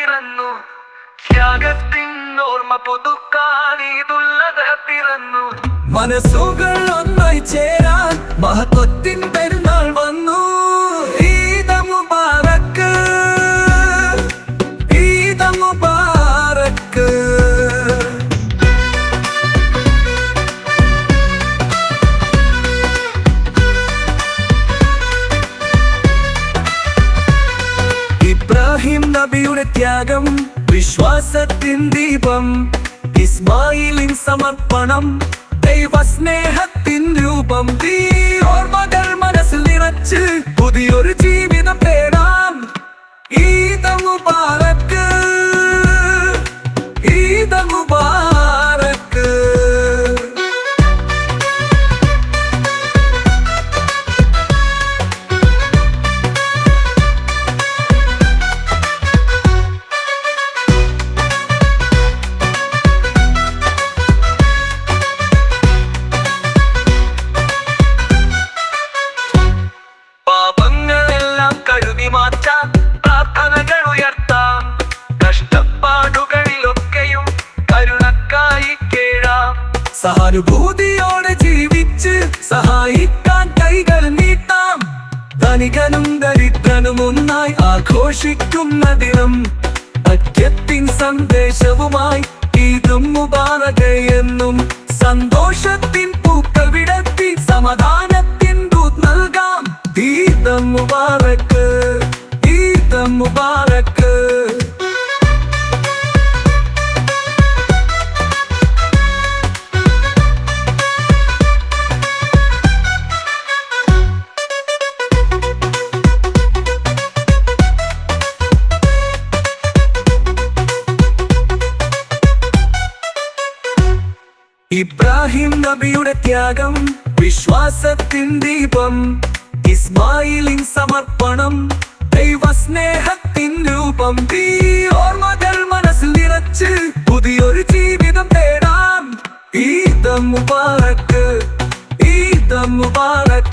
പിറന്നു. ത്യാഗത്തിൻ ഓർമ്മ പുതുക്കാൻ ഈദുൽ പിറന്നു. മനസ്സുകൾ ഒന്നായി ചേരാൻ മഹത്വത്തിൻ പെരുന്നാൾ വന്നു. ഈദ് മുബാറക്ക്, ഈദ് മുബാറക്ക്. ഇബ്രാഹിം നബിയുടെ ത്യാഗം വിശ്വാസത്തിൻ ദീപം. ഇസ്മായിലിൻ സമർപ്പണം ദൈവസ്നേഹത്തിൻ രൂപം. ഈ ഓർമ്മകൾ മനസ്സിൽ നിറച്ച് പുതിയൊരു ജീവിതം തേടാം. ഈദ് മുബാറക്ക്, ഈദ് മുബാറക്ക്. മാറ്റാം, പ്രാർത്ഥനകൾ ഉയർത്താം. കഷ്ടപ്പാടുകളിലൊക്കെയും കരുണക്കായി കേഴാം. സഹാനുഭൂതിയോടെ ജീവിച്ച് സഹായിക്കാൻ കൈകൾ നീട്ടാം. ധനികനും ദരിദ്രനും ഒന്നായി ആഘോഷിക്കുന്ന ദിനം. ഐക്യത്തിൻ സന്ദേശവുമായി ഈദ് മുബാറക്ക് എന്നും. സന്തോഷത്തിൻ പൂക്കൾ വിടത്തി സമാധാനത്തിൻ ദൂത് നൽകാം. ഈദ് മുബാറക്ക്, ഈദ് മുബാറക്ക്. ഇബ്രാഹിം നബിയുടെ ത്യാഗം വിശ്വാസത്തിൻ ദീപം. ഇസ്മായിലിൻ സമർപ്പണം ദൈവസ്നേഹത്തിൻ രൂപം. ഈ ഓർമ്മകൾ മനസ്സിൽ നിറച്ച് പുതിയൊരു ജീവിതം തേടാം. ഈദ് മുബാറക്ക്, ഈദ് മുബാറക്ക്.